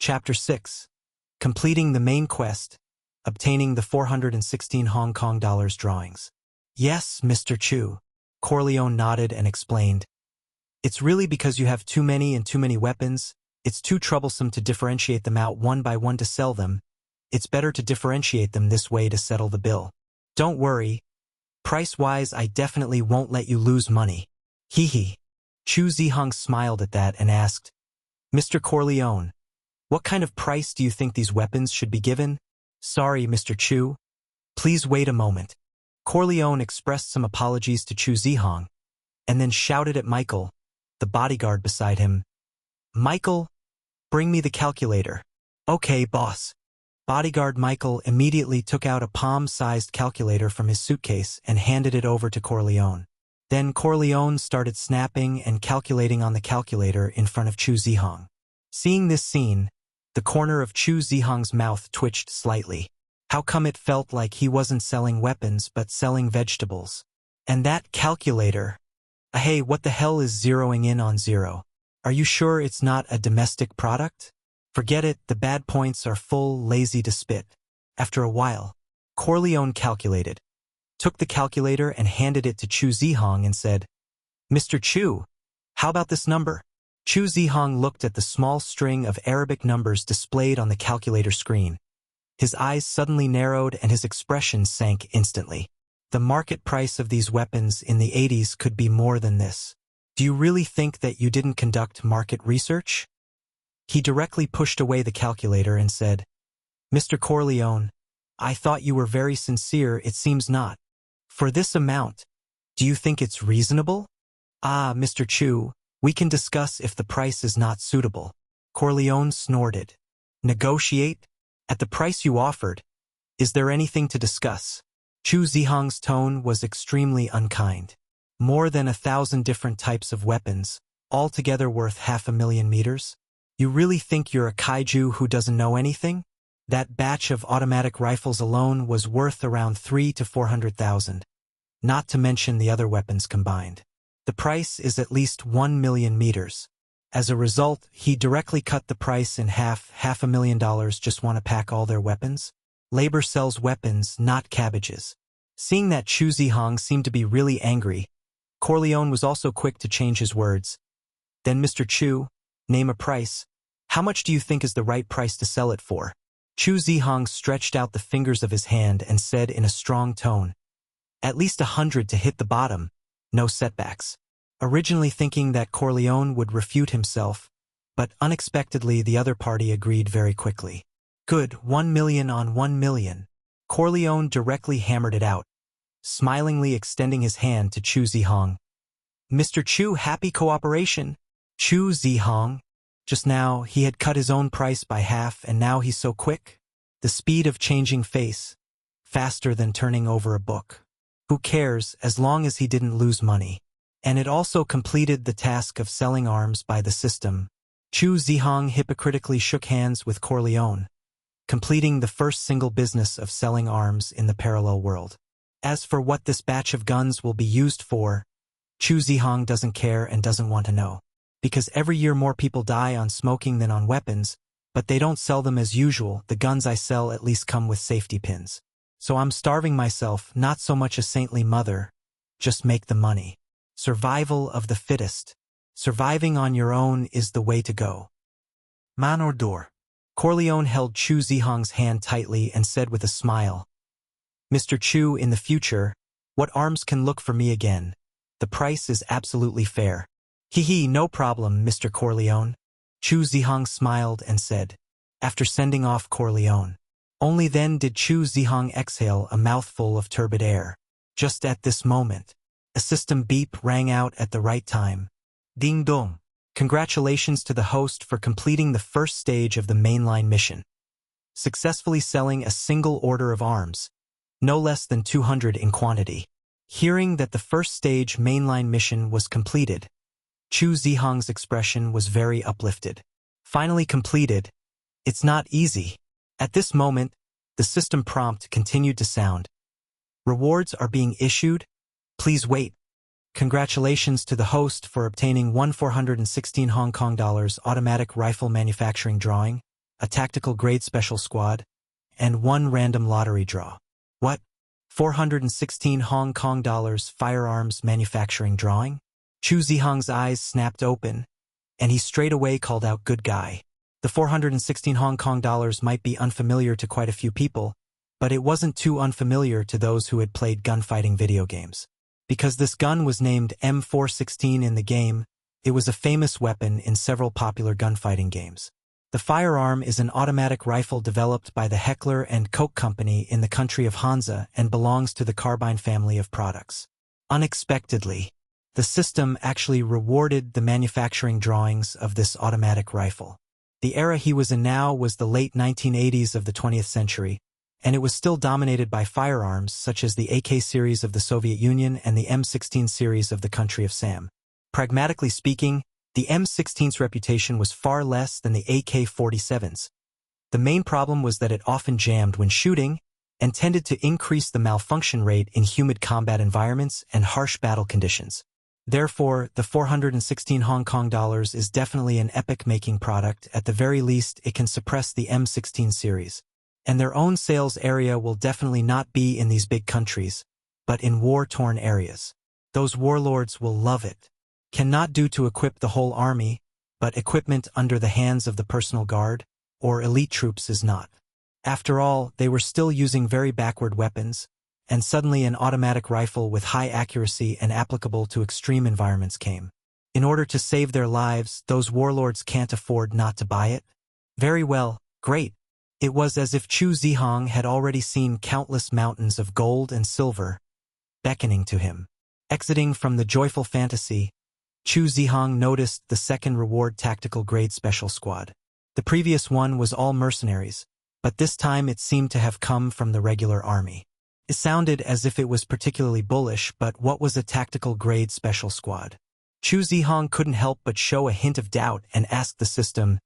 Chapter 6. Completing the main quest, obtaining the 416 Hong Kong dollars drawings. Yes, Mr. Chu. Corleone nodded and explained. It's really because you have too many weapons. It's too troublesome to differentiate them out one by one to sell them. It's better to differentiate them this way to settle the bill. Don't worry. Price-wise, I definitely won't let you lose money. Hee hee. Chu Zihong smiled at that and asked, Mr. Corleone, what kind of price do you think these weapons should be given? Sorry, Mr. Chu. Please wait a moment. Corleone expressed some apologies to Chu Zihong, and then shouted at Michael, the bodyguard beside him. Michael, bring me the calculator. Okay, boss. Bodyguard Michael immediately took out a palm-sized calculator from his suitcase and handed it over to Corleone. Then Corleone started snapping and calculating on the calculator in front of Chu Zihong. Seeing this scene, the corner of Chu Zihong's mouth twitched slightly. How come it felt like he wasn't selling weapons but selling vegetables? And that calculator. Hey, what the hell is zeroing in on zero? Are you sure it's not a domestic product? Forget it, the bad points are full lazy to spit. After a while, Corleone calculated, took the calculator and handed it to Chu Zihong and said, Mr. Chu, how about this number? Chu Zihong looked at the small string of Arabic numbers displayed on the calculator screen. His eyes suddenly narrowed and his expression sank instantly. The market price of these weapons in the 80s could be more than this. Do you really think that you didn't conduct market research? He directly pushed away the calculator and said, Mr. Corleone, I thought you were very sincere, it seems not. For this amount, do you think it's reasonable? Ah, Mr. Chu, we can discuss if the price is not suitable. Corleone snorted. Negotiate? At the price you offered, is there anything to discuss? Chu Zihong's tone was extremely unkind. More than 1,000 different types of weapons, altogether worth 500,000 meters? You really think you're a kaiju who doesn't know anything? That batch of automatic rifles alone was worth around 300,000 to 400,000. Not to mention the other weapons combined. The price is at least 1,000,000 meters. As a result, he directly cut the price in half. $500,000 just want to pack all their weapons? Labor sells weapons, not cabbages. Seeing that Chu Zihong seemed to be really angry, Corleone was also quick to change his words. Then Mr. Chu, name a price. How much do you think is the right price to sell it for? Chu Zihong stretched out the fingers of his hand and said in a strong tone, At least 100 to hit the bottom, no setbacks. Originally thinking that Corleone would refute himself, but unexpectedly the other party agreed very quickly. Good, 1,000,000 on 1,000,000. Corleone directly hammered it out, smilingly extending his hand to Chu Zihong. Mr. Chu, happy cooperation. Chu Zihong. Just now, he had cut his own price by half and now he's so quick. The speed of changing face. Faster than turning over a book. Who cares, as long as he didn't lose money. And it also completed the task of selling arms by the system. Chu Zihong hypocritically shook hands with Corleone, completing the first single business of selling arms in the parallel world. As for what this batch of guns will be used for, Chu Zihong doesn't care and doesn't want to know. Because every year more people die on smoking than on weapons, but they don't sell them as usual. The guns I sell at least come with safety pins. So I'm starving myself, not so much a saintly mother, just make the money. Survival of the fittest. Surviving on your own is the way to go. Man or door. Corleone held Chu Zihong's hand tightly and said with a smile, Mr. Chu, in the future, what arms can look for me again? The price is absolutely fair. Hee, no problem, Mr. Corleone. Chu Zihong smiled and said, after sending off Corleone. Only then did Chu Zihong exhale a mouthful of turbid air. Just at this moment, a system beep rang out at the right time. Ding dong. Congratulations to the host for completing the first stage of the mainline mission. Successfully selling a single order of arms, no less than 200 in quantity. Hearing that the first stage mainline mission was completed, Chu Zihong's expression was very uplifted. Finally completed. It's not easy. At this moment, the system prompt continued to sound. Rewards are being issued. Please wait. Congratulations to the host for obtaining 416 Hong Kong dollars automatic rifle manufacturing drawing. a tactical grade special squad, and 1 random lottery draw. What? 416 Hong Kong dollars firearms manufacturing drawing? Chu Zihong's eyes snapped open, and he straight away called out good guy. The 416 Hong Kong dollars might be unfamiliar to quite a few people, but it wasn't too unfamiliar to those who had played gunfighting video games. Because this gun was named M416 in the game, it was a famous weapon in several popular gunfighting games. The firearm is an automatic rifle developed by the Heckler & Koch company in the country of Hansa and belongs to the carbine family of products. Unexpectedly, the system actually rewarded the manufacturing drawings of this automatic rifle. The era he was in now was the late 1980s of the 20th century, and it was still dominated by firearms such as the AK series of the Soviet Union and the M16 series of the country of Sam. Pragmatically speaking, the M16's reputation was far less than the AK-47's. The main problem was that it often jammed when shooting and tended to increase the malfunction rate in humid combat environments and harsh battle conditions. Therefore, the 416 Hong Kong dollars is definitely an epic-making product. At the very least, it can suppress the M16 series. And their own sales area will definitely not be in these big countries, but in war-torn areas. Those warlords will love it. Cannot do to equip the whole army, but equipment under the hands of the personal guard, or elite troops is not. After all, they were still using very backward weapons, and suddenly an automatic rifle with high accuracy and applicable to extreme environments came. In order to save their lives, those warlords can't afford not to buy it. Very well, great. It was as if Chu Zihong had already seen countless mountains of gold and silver beckoning to him. Exiting from the joyful fantasy, Chu Zihong noticed the second reward tactical grade special squad. The previous one was all mercenaries, but this time it seemed to have come from the regular army. It sounded as if it was particularly bullish, but what was a tactical grade special squad? Chu Zihong couldn't help but show a hint of doubt and asked the system,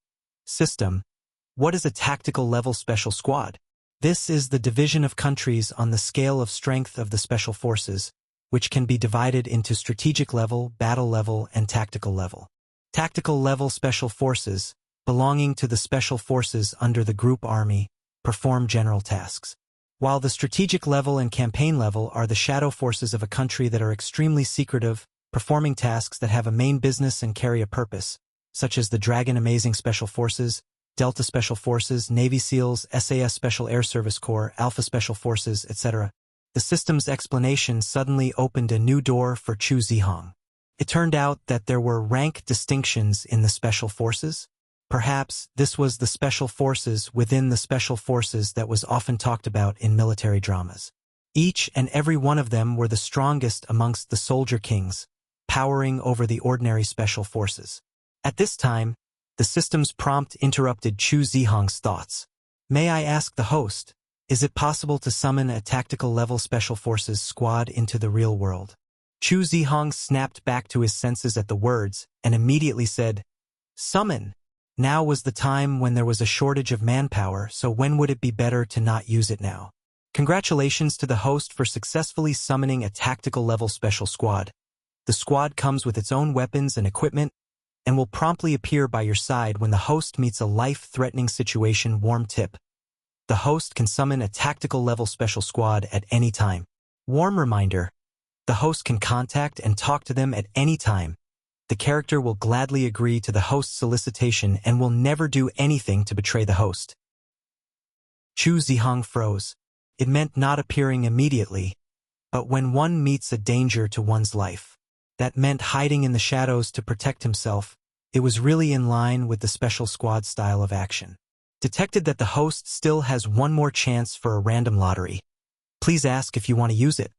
what is a tactical level special squad? This is the division of countries on the scale of strength of the special forces, which can be divided into strategic level, battle level, and tactical level. Tactical level special forces, belonging to the special forces under the group army, perform general tasks. While the strategic level and campaign level are the shadow forces of a country that are extremely secretive, performing tasks that have a main business and carry a purpose, such as the Dragon Amazing Special Forces, Delta Special Forces, Navy SEALs, SAS Special Air Service Corps, Alpha Special Forces, etc. The system's explanation suddenly opened a new door for Chu Zihong. It turned out that there were rank distinctions in the special forces. Perhaps this was the special forces within the special forces that was often talked about in military dramas. Each and every one of them were the strongest amongst the soldier kings, powering over the ordinary special forces. At this time, the system's prompt interrupted Chu Zihong's thoughts. May I ask the host, is it possible to summon a tactical level special forces squad into the real world? Chu Zihong snapped back to his senses at the words and immediately said, summon. Now was the time when there was a shortage of manpower, so when would it be better to not use it now? Congratulations to the host for successfully summoning a tactical level special squad. The squad comes with its own weapons and equipment and will promptly appear by your side when the host meets a life-threatening situation. Warm tip. The host can summon a tactical level special squad at any time. Warm reminder. The host can contact and talk to them at any time. The character will gladly agree to the host's solicitation and will never do anything to betray the host. Chu Zihong froze. It meant not appearing immediately, but when one meets a danger to one's life. That meant hiding in the shadows to protect himself. It was really in line with the special squad style of action. Detected that the host still has one more chance for a random lottery. Please ask if you want to use it.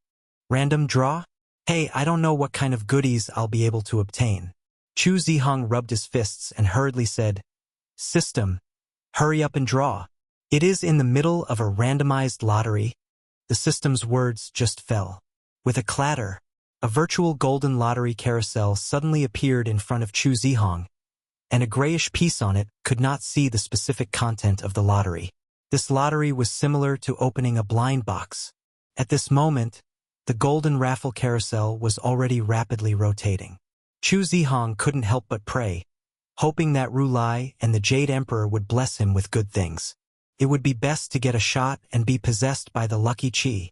Random draw? Hey, I don't know what kind of goodies I'll be able to obtain. Chu Zihong rubbed his fists and hurriedly said, System, hurry up and draw. It is in the middle of a randomized lottery. The system's words just fell. With a clatter, a virtual golden lottery carousel suddenly appeared in front of Chu Zihong, and a grayish piece on it could not see the specific content of the lottery. This lottery was similar to opening a blind box. At this moment, the golden raffle carousel was already rapidly rotating. Chu Zihong couldn't help but pray, hoping that Rulai and the Jade Emperor would bless him with good things. It would be best to get a shot and be possessed by the lucky Chi.